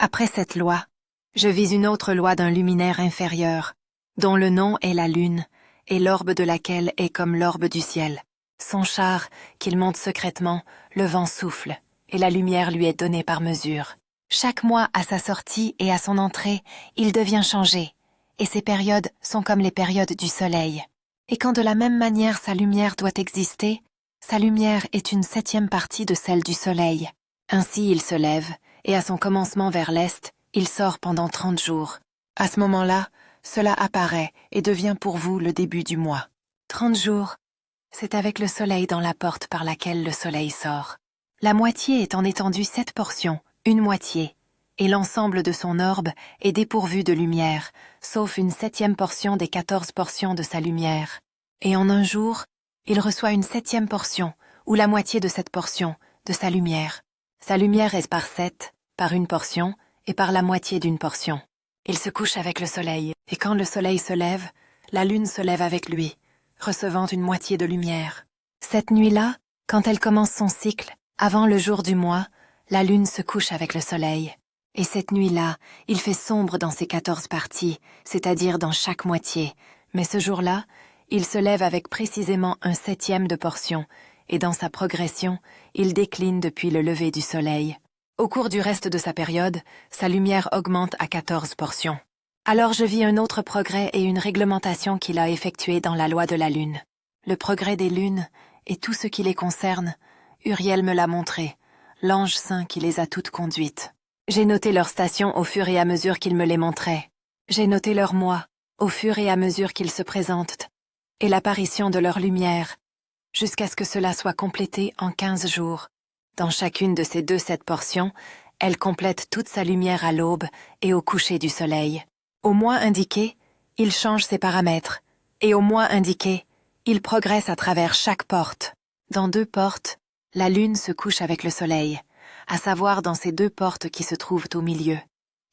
Après cette loi, je vis une autre loi d'un luminaire inférieur, dont le nom est la lune, et l'orbe de laquelle est comme l'orbe du ciel. Son char, qu'il monte secrètement, le vent souffle, et la lumière lui est donnée par mesure. Chaque mois à sa sortie et à son entrée, il devient changé, et ses périodes sont comme les périodes du soleil. Et quand de la même manière sa lumière doit exister, sa lumière est une 7e partie de celle du soleil. Ainsi il se lève, et à son commencement vers l'est, il sort pendant 30 jours. À ce moment-là, cela apparaît et devient pour vous le début du mois. 30 jours, c'est avec le soleil dans la porte par laquelle le soleil sort. La moitié est en étendue 7 portions, une moitié, et l'ensemble de son orbe est dépourvu de lumière, sauf une 7e portion des 14 portions de sa lumière. Et en un jour, il reçoit une 7e portion, ou la moitié de cette portion, de sa lumière. Sa lumière est par 7, par une portion, et par la moitié d'une portion. Il se couche avec le soleil, et quand le soleil se lève, la lune se lève avec lui, recevant une moitié de lumière. Cette nuit-là, quand elle commence son cycle, avant le jour du mois, la lune se couche avec le soleil. Et cette nuit-là, il fait sombre dans ses 14 parties, c'est-à-dire dans chaque moitié. Mais ce jour-là, il se lève avec précisément un 7e de portion, et dans sa progression, il décline depuis le lever du soleil. Au cours du reste de sa période, sa lumière augmente à 14 portions. Alors je vis un autre progrès et une réglementation qu'il a effectuée dans la loi de la lune. Le progrès des lunes, et tout ce qui les concerne, Uriel me l'a montré, l'ange saint qui les a toutes conduites. J'ai noté leurs stations au fur et à mesure qu'il me les montrait. J'ai noté leurs mois, au fur et à mesure qu'ils se présentent, et l'apparition de leur lumière, jusqu'à ce que cela soit complété en 15 jours. Dans chacune de ces 7 portions, elle complète toute sa lumière à l'aube et au coucher du soleil. Au mois indiqué, il change ses paramètres, et au mois indiqué, il progresse à travers chaque porte. Dans 2 portes, la lune se couche avec le soleil, à savoir dans ces 2 portes qui se trouvent au milieu,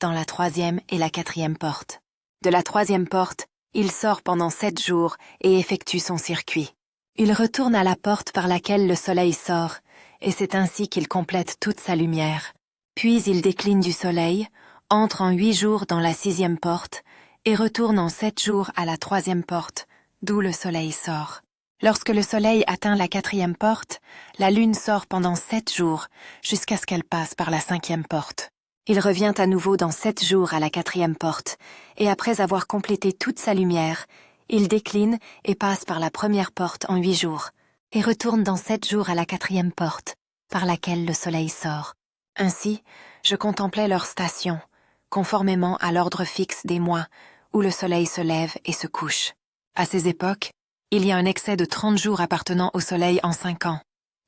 dans la 3e et la 4e porte. De la 3e porte, il sort pendant 7 jours et effectue son circuit. Il retourne à la porte par laquelle le soleil sort, et c'est ainsi qu'il complète toute sa lumière. Puis il décline du soleil, entre en 8 jours dans la 6e porte, et retourne en 7 jours à la 3e porte, d'où le soleil sort. Lorsque le soleil atteint la 4e porte, la lune sort pendant 7 jours, jusqu'à ce qu'elle passe par la 5e porte. Il revient à nouveau dans 7 jours à la 4e porte, et après avoir complété toute sa lumière, il décline et passe par la 1re porte en 8 jours, et retourne dans 7 jours à la 4e porte, par laquelle le soleil sort. Ainsi, je contemplais leurs stations, conformément à l'ordre fixe des mois, où le soleil se lève et se couche. À ces époques, il y a un excès de 30 jours appartenant au soleil en 5 ans.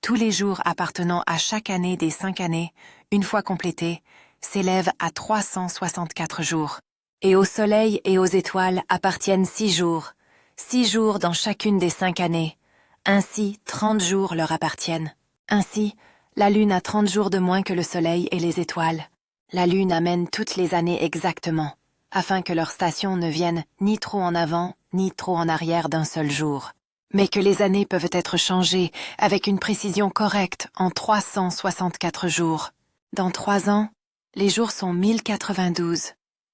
Tous les jours appartenant à chaque année des 5 années, une fois complétés, s'élèvent à 364 jours. Et au soleil et aux étoiles appartiennent 6 jours, 6 jours dans chacune des 5 années. Ainsi, 30 jours leur appartiennent. Ainsi, la lune a 30 jours de moins que le soleil et les étoiles. La lune amène toutes les années exactement, afin que leurs stations ne viennent ni trop en avant, ni trop en arrière d'un seul jour, mais que les années peuvent être changées avec une précision correcte en 364 jours. Dans 3 ans, les jours sont 1092.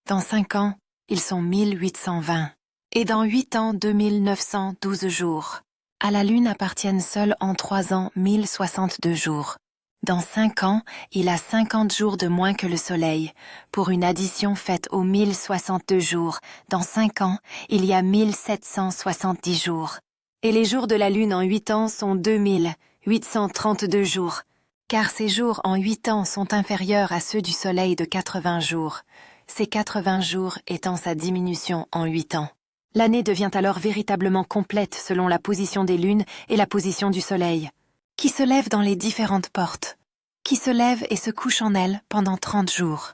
Dans 5 ans, ils sont 1820. Et dans 8 ans, 2912 jours. À la lune appartiennent seuls en 3 ans 1062 jours. Dans 5 ans, il a 50 jours de moins que le soleil, pour une addition faite aux 1062 jours. Dans 5 ans, il y a 1770 jours. Et les jours de la lune en 8 ans sont 2832 jours, car ces jours en 8 ans sont inférieurs à ceux du soleil de 80 jours, ces 80 jours étant sa diminution en 8 ans. L'année devient alors véritablement complète selon la position des lunes et la position du soleil, qui se lève dans les différentes portes, qui se lève et se couche en elles pendant 30 jours.